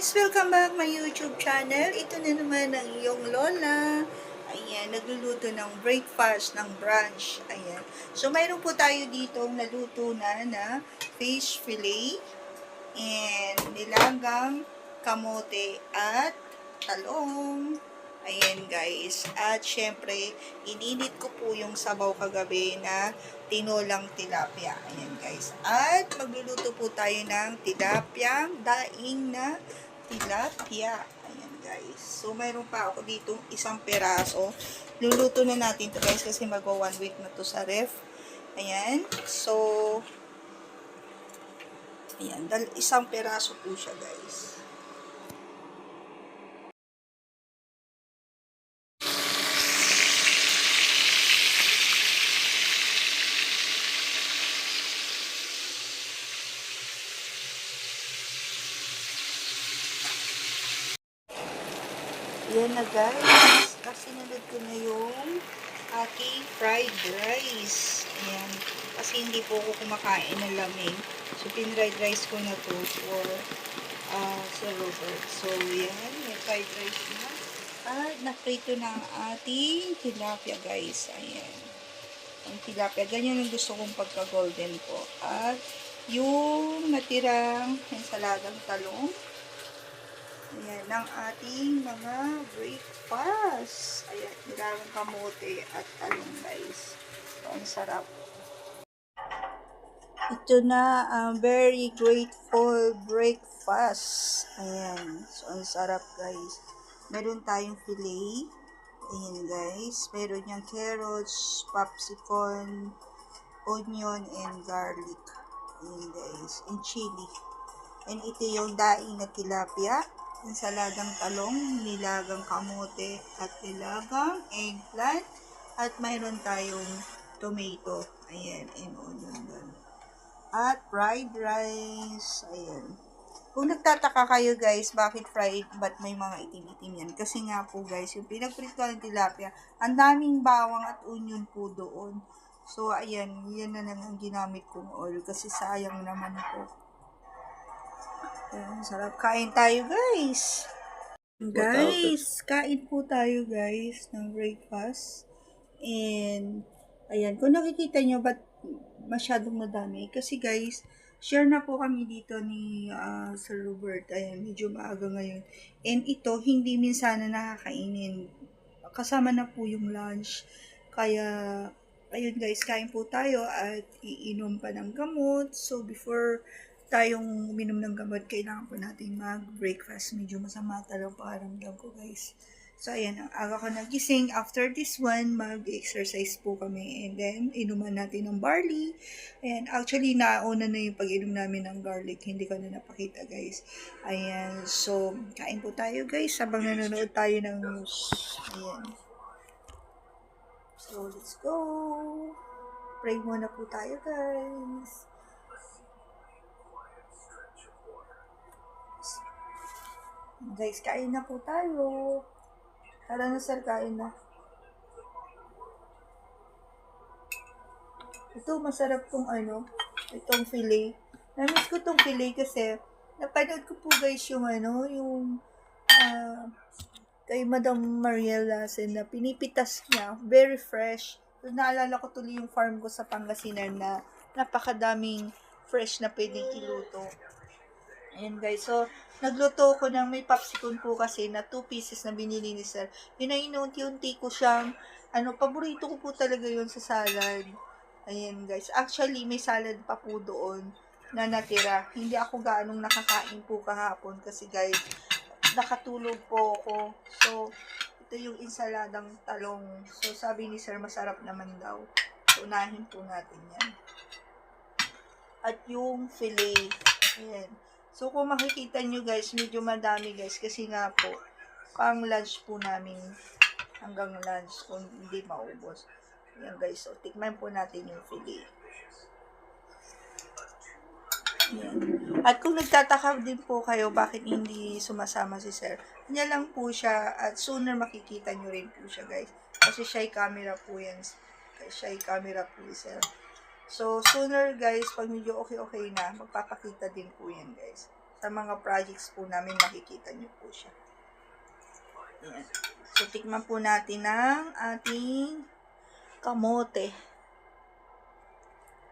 guys! Welcome back my YouTube channel. Ito na naman ang iyong lola. Ayan, nagluluto ng breakfast ng brunch. Ayan. So, mayroon po tayo dito naluto na fish fillet and nilagang kamote at talong. Ayan guys. At syempre, ininit ko po yung sabaw kagabi na tinolang tilapia. Ayan guys. At magluluto po tayo ng tilapyang daing na tilapia. Ayan guys. So, mayroon pa ako dito isang peraso. Luluto na natin to guys kasi mag-1 week na to sa ref. Ayan. So, ayan. Isang peraso po siya guys. Yan na guys. Sinunod ko na yung aking fried rice. Ayan. Kasi hindi po ako kumakain ng lamig. So, pin-fried rice ko na to for Sir Robert. So, yan. May fried rice na. At naprito na ang ating tilapia guys. Ayan. Ang tilapia. Ganyan ang gusto kong pagka-golden po. At yung natirang ensaladang talong. Ayan, ng ating mga breakfast. Ayan, nilagang kamote at talong guys. So, ang sarap. Ito na ang very grateful breakfast. Ayan, so ang sarap guys. Meron tayong fillet. Ayan guys, meron yung carrots, popsicle, onion, and garlic. Ayan guys, and chili. And ito yung daing na tilapia, ensaladang talong, nilagang kamote, at nilagang eggplant. At mayroon tayong tomato. Ayan, and onion doon. At fried rice. Ayan. Kung nagtataka kayo guys, bakit fried, ba't may mga itim-itim yan? Kasi nga po guys, yung pinagprito ng tilapia, ang daming bawang at onion po doon. So, ayan, yan na lang ang ginamit kong oil kasi sayang naman po. Ayan, sarap. Kain tayo, guys. Guys, kain po tayo, guys, ng breakfast. And, ayan, kung nakikita nyo, ba't masyadong madami? Kasi, guys, share na po kami dito ni Sir Robert. Ayan, medyo maaga ngayon. And ito, hindi minsan na nakakainin. Kasama na po yung lunch. Kaya, ayun guys, kain po tayo at iinom pa ng gamot. So, before tayong uminom ng gamot, kailangan po natin mag-breakfast. Medyo masama talagang pakaramdam ko guys. So, ayan, ang aga ko nagising. After this one, mag-exercise po kami. And then, inuman natin ng barley. And actually, nauna na yung pag-inom namin ng garlic. Hindi ko na napakita, guys. Ayan, so, kain po tayo, guys. Habang nanonood tayo ng news. Ayan. So, let's go. Pray muna po tayo, guys. Guys, kain na po tayo. Tara na, sir, kain na. Ito, masarap tong itong fillet. Namiss ko tong fillet kasi napanood ko po guys yung yung kay Madam Mariela na pinipitas niya. Very fresh. So, naalala ko tuloy yung farm ko sa Pangasinan na napakadaming fresh na pwedeng iluto. Ayan guys, so nagluto ko ng may popsicle po kasi na 2 pieces na binili ni sir. Unti-unti ko siyang, paborito ko po talaga yun sa salad. Ayan guys, actually may salad pa po doon na natira. Hindi ako gaanong nakakain po kahapon kasi guys, nakatulog po ako. So, ito yung ensaladang talong. So, sabi ni sir, masarap naman daw. So, unahin po natin yan. At yung fillet. Ayan. So, kung makikita nyo guys, medyo madami guys. Kasi nga po, pang lunch po namin hanggang lunch kung hindi maubos. Ayan guys. So, tikman po natin yung fillet. Ayan. At kung nagtataka din po kayo bakit hindi sumasama si sir, kanya lang po siya at sooner makikita nyo rin po siya guys. Kasi shy camera po yan. Shy camera po sir. So, sooner guys, pag medyo okay na, magpapakita din po yan guys. Sa mga projects po namin, makikita niyo po siya. Ayan. So, tikman po natin ang ating kamote.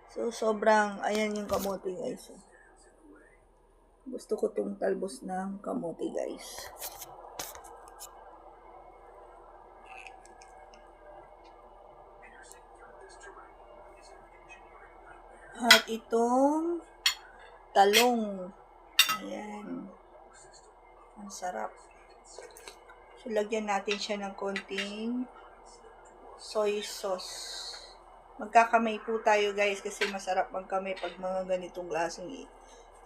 So, sobrang, ayan yung kamote guys. Gusto ko itong talbos ng kamote guys. At itong talong. Ayan. Ang sarap. So, lagyan natin siya ng konting soy sauce. Magkakamay po tayo guys kasi masarap magkamay pag mga ganitong klaseng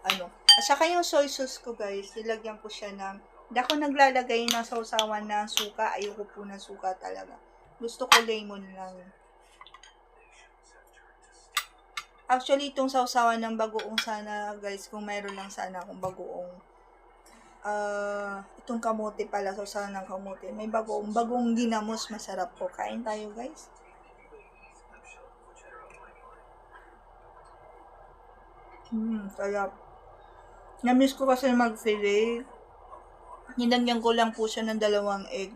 At saka yung soy sauce ko guys, nilagyan ko siya ng, hindi ako naglalagay ng sausawan ng suka. Ayoko po ng suka talaga. Gusto ko lemon lang. Actually, itong sausawan ng bagoong sana guys, kung mayroon lang sana akong bagoong itong kamote pala, sausawan ng kamote. May bagong ginamos, masarap po. Kain tayo guys. Sarap. Na-miss ko kasi mag-fillet. Nilagyan ko lang po siya ng 2 egg.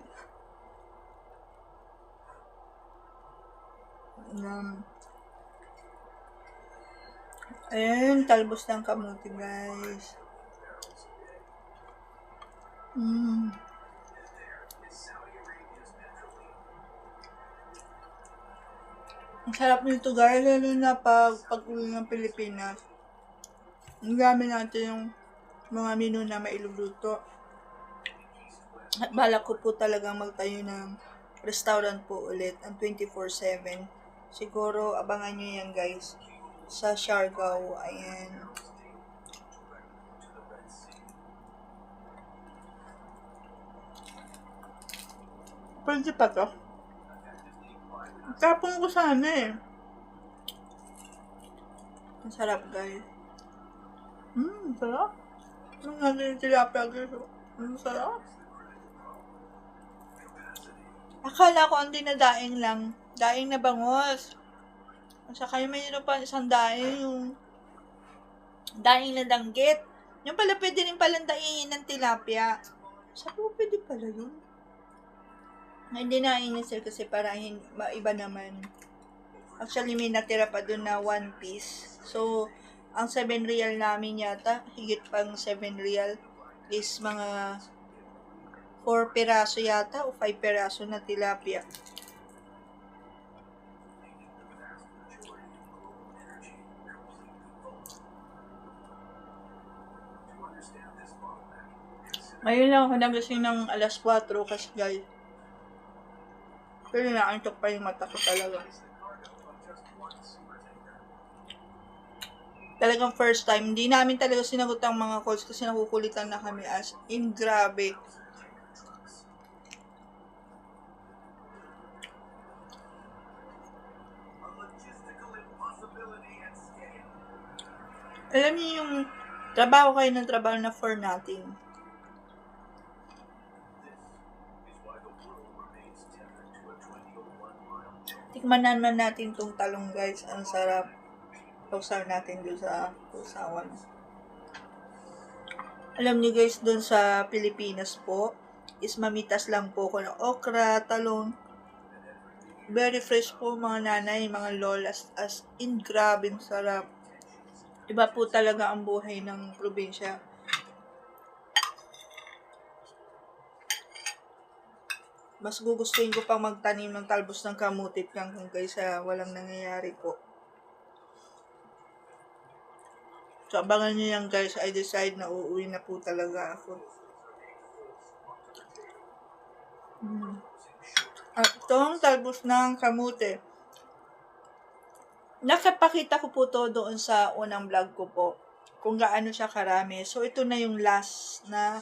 Ayan, talbos ng kamote guys. Ang sarap nito guys, lalo na pag-uwi ng Pilipinas. Ang dami natin yung mga menu na mailuluto. At balak ko po talagang magtayo ng restaurant po ulit, ang 24/7. Siguro abangan nyo yan guys, sa Siargao. Ayan. Pwede pa to. Tapon ko sana eh. Ang sarap guys. Sarap. Ang natin yung tilapia guys. Sarap. Akala ko ang dinadaing lang. Daing na bangos. At saka yung mayroon pa isang daing, yung daing na danggit. Yung pala pwede rin palang daingin ng tilapia. Sabi ko pwede pala yun. Hindi naingin sir kasi para maiba naman. Actually may natira pa dun na 1 piece. So, ang 7 real namin yata, higit pang 7 real is mga 4 peraso yata o 5 peraso na tilapia. Ngayon lang ako nagising ng alas 4 kasi guys. Pero naantok pa yung mata ko talaga. Talagang first time. Hindi namin talaga sinagot ang mga calls kasi nakukulitan na kami as in grabe. Alam niyo yung trabaho kayo ng trabaho na for nothing. Tikman naman natin tong talong guys. Ang sarap. Pausaw natin doon sa pausawan. Alam niyo guys, doon sa Pilipinas po, is mamitas lang po ko ng okra, talong. Very fresh po mga nanay, mga lolas. As in, grabe, sarap. Iba po talaga ang buhay ng probinsya. Mas gugustuhin ko pang magtanim ng talbos ng kamutit kung kaysa walang nangyayari po. So, abangan nyo yan guys. I decide na uuwi na po talaga ako. At itong talbos ng kamote. Nakapakita ko po to doon sa unang vlog ko po. Kung gaano siya karami. So, ito na yung last na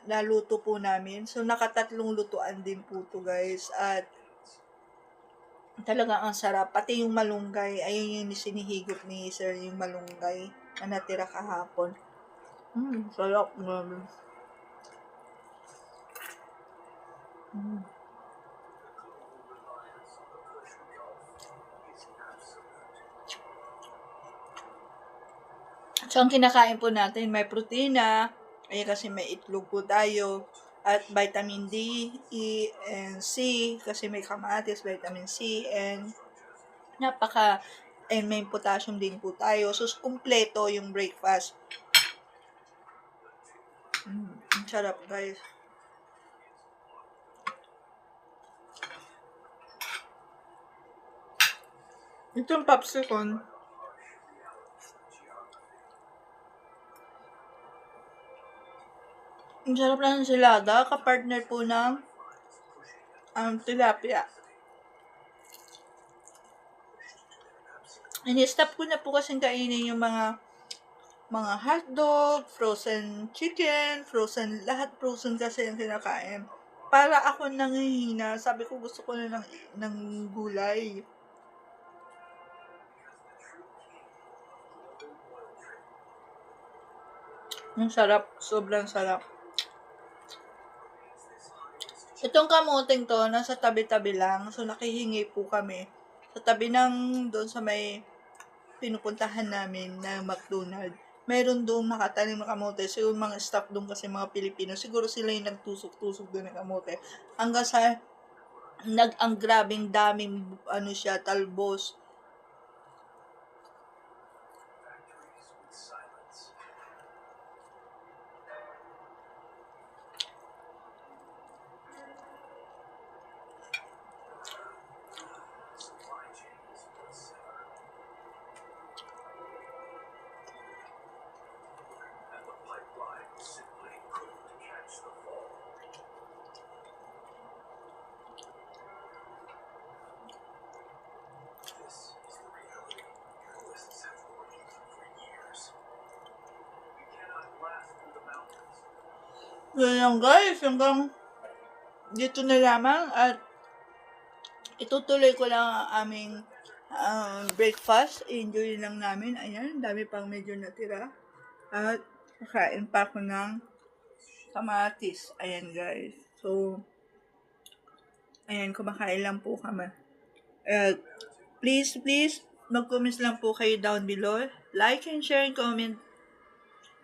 naluto po namin. So, nakatatlong lutuan din po to guys. At talaga ang sarap. Pati yung malunggay. Ayun yung sinihigop ni sir, yung malunggay na natira kahapon. Sarap. So, ang kinakain po natin, may protina, ay kasi may itlog po tayo, at vitamin D, E, and C, kasi may kamatis, vitamin C, and and may potassium din po tayo. So, kumpleto yung breakfast. Ang sarap, guys. Ito yung popsicon. Ang sarap lang ng ensalada, kapartner po ng tilapia. Ini-stop ko na po kasing kainin yung mga hotdog, frozen chicken, frozen, lahat frozen kasi yung kinakain. Para ako nanghihina, sabi ko gusto ko na ng gulay. Ang sarap, sobrang sarap. Itong kamoteng to, nasa tabi-tabi lang. So, nakihingi po kami. Sa tabi ng doon sa may pinupuntahan namin na McDonald's. Meron doon nakatanim na kamote. So, yung mga staff doon kasi mga Pilipino, siguro sila yung nagtusok-tusok doon ng kamote. Hanggang sa, ang grabing daming, talbos. So, yan guys, hanggang dito na lamang at itutuloy ko lang ang aming breakfast. Enjoy lang namin. Ayan, dami pang medyo natira. At kakain pa ako ng kamatis. Ayan guys. So, ayan, kumakain lang po kami. Please, mag-comments lang po kayo down below. Like and share and comment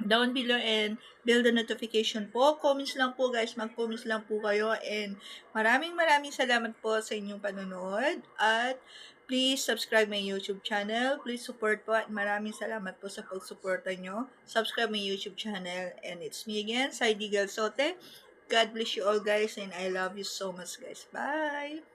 down below and bell the notification po. Comments lang po guys, mag-comments lang po kayo and maraming salamat po sa inyong panonood at please subscribe my YouTube channel. Please support po at maraming salamat po sa pagsuporta nyo. Subscribe my YouTube channel and it's me again, Saidi Galsote. God bless you all guys and I love you so much guys. Bye!